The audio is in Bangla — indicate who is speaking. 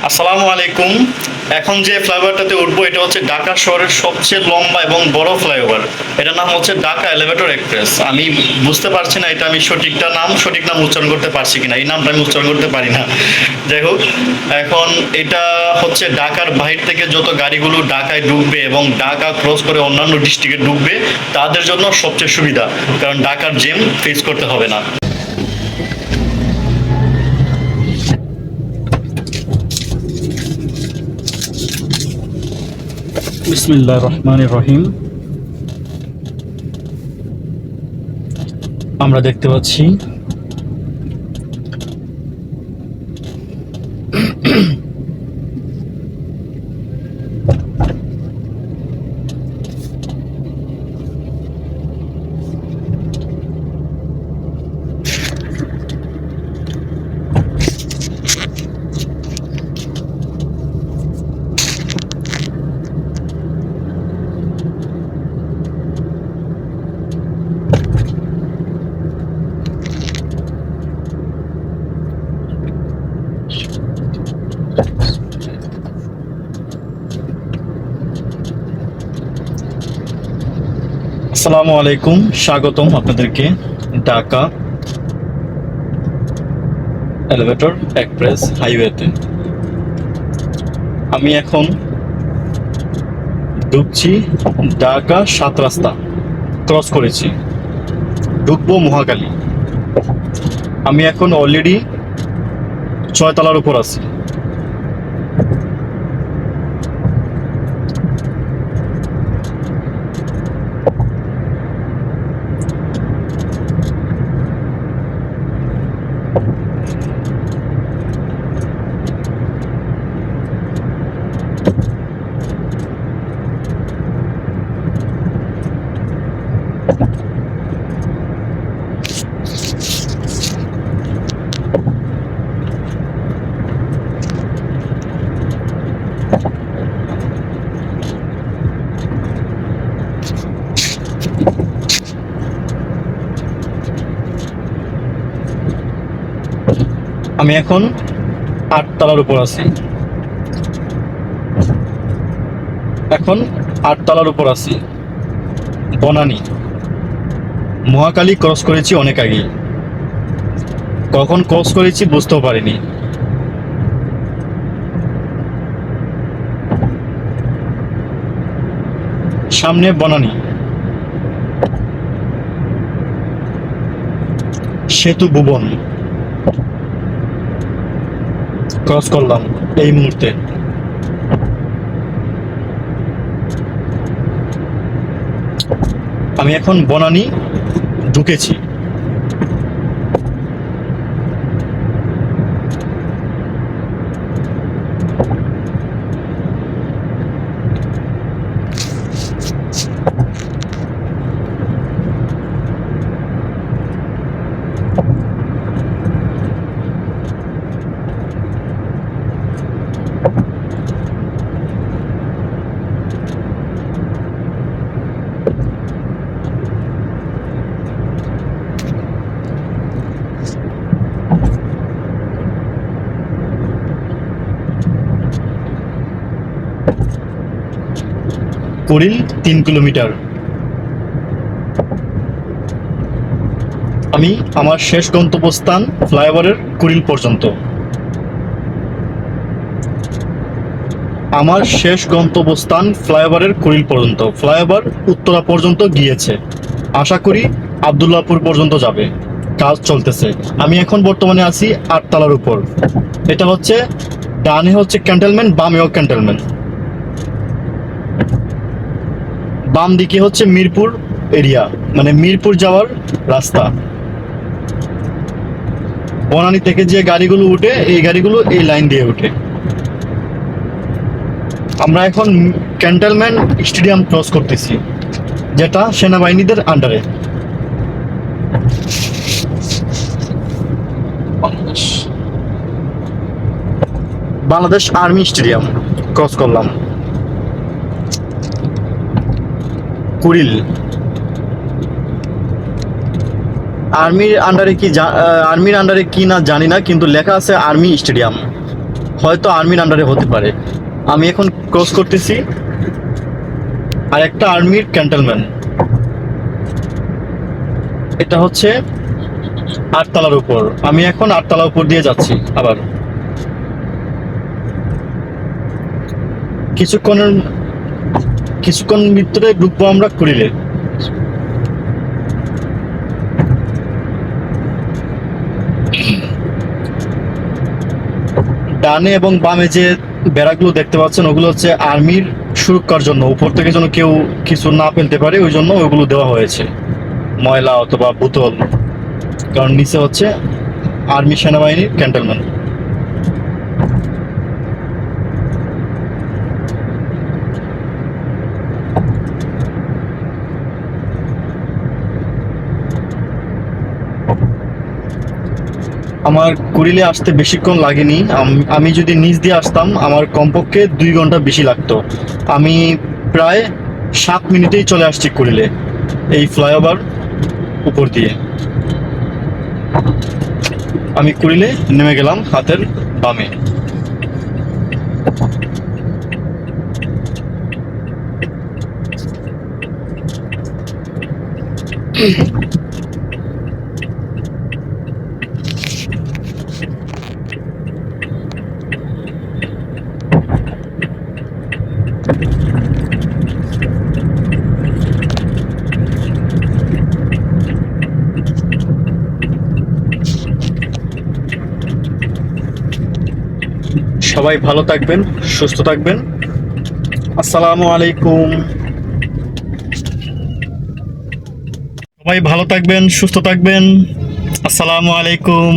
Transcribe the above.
Speaker 1: আসসালামু আলাইকুম। এখন যে ফ্লাইওভারটাতে উঠবো এটা হচ্ছে ঢাকা শহরের সবচেয়ে লম্বা এবং বড় ফ্লাইওভার। এটার নাম হচ্ছে ঢাকা এলিভেটর এক্সপ্রেস। আমি বুঝতে পারছি না এটা আমি সঠিক নাম উচ্চারণ করতে পারছি কিনা। এই নামটা আমি উচ্চারণ করতে পারি না। যাই হোক, এখন এটা হচ্ছে ঢাকার বাহির থেকে যত গাড়িগুলো ঢাকায় ঢুকবে এবং ঢাকা ক্রস করে অন্যান্য ডিস্ট্রিক্টে ঢুকবে তাদের জন্য সবচেয়ে সুবিধা, কারণ ঢাকার জ্যাম ফেস করতে হবে না। বিসমিল্লাহির রহমানির রহিম। আমরা দেখতে পাচ্ছি আসসালামু আলাইকুম, স্বাগতম আপনাদেরকে ঢাকা এলিভেটর এক্সপ্রেস হাইওয়েতে। আমি এখন ঢুকছি ঢাকা 7 রাস্তা ক্রস করেছি, ঢুকবো মহাখালী। আমি এখন অলরেডি 6 তলার উপর আছি। আমি এখন 8 তলার উপর আছি। বনানী মহাখালী ক্রস করেছি অনেক আগে, কখন ক্রস করেছি বুঝতেও পারিনি। সামনে বনানী সেতু ভুবন ক্রস করলাম এই মুহূর্তে। আমি এখন বনানী ঢুকেছি। কুড়িল 3 কিলোমিটার। আমি আমার শেষ গন্তব্যস্থান ফ্লাইওভারের কুড়িল পর্যন্ত। ফ্লাইওভার উত্তরা পর্যন্ত গিয়েছে, আশা করি আবদুল্লাহপুর পর্যন্ত যাবে, কাজ চলতেছে। আমি এখন বর্তমানে আছি 8 তলার উপর। এটা হচ্ছে ডানে হচ্ছে ক্যান্টনমেন্ট, বামেও ক্যান্টনমেন্ট। বাম দিকে হচ্ছে মিরপুর এরিয়া, মানে মিরপুর যাওয়ার রাস্তা। বনানী থেকে যে গাড়িগুলো উঠে, এই গাড়িগুলো এই লাইন দিয়ে উঠে। আমরা এখন ক্যান্টনমেন্ট স্টেডিয়াম ক্রস করতেছি, যেটা সেনাবাহিনীদের আন্ডারে। বাংলাদেশ আর্মি স্টেডিয়াম ক্রস করলাম। কুড়িল আর্মির আন্ডারে কি না জানি না, কিন্তু লেখা আছে আর্মি স্টেডিয়াম। হয়তো আর্মির আন্ডারে হতে পারে। আমি এখন ক্রস করতেছি আর একটা আর্মির ক্যান্টনমেন্ট। এটা হচ্ছে 8 তলার উপর। আমি এখন 8 তলার উপর দিয়ে যাচ্ছি আবার। কিছুক্ষণের কিছুক্ষণ ভিতরে ঢুকবো আমরা কুড়িলে। ডানে এবং বামে যে বেড়াগুলো দেখতে পাচ্ছেন ওগুলো হচ্ছে আর্মির সুরক্ষার জন্য, উপর থেকে যেন কেউ কিছু না ফেলতে পারে ওই জন্য ওগুলো দেওয়া হয়েছে, ময়লা অথবা বোতল। কারণ নিচে হচ্ছে আর্মি সেনাবাহিনীর ক্যান্টনমেন্ট। আমার কুড়িলে আসতে বেশিক্ষণ লাগেনি। আমি যদি নিচ দিয়ে আসতাম আমার কমপক্ষে 2 ঘন্টা বেশি লাগতো। আমি প্রায় 7 মিনিটেই চলে আসছি কুড়িলে এই ফ্লাইওভার উপর দিয়ে। আমি কুড়িলে নেমে গেলাম হাতের বামে। সবাই ভালো থাকবেন, সুস্থ থাকবেন। আসসালামু আলাইকুম। সবাই ভালো থাকবেন, সুস্থ থাকবেন। আসসালামু আলাইকুম।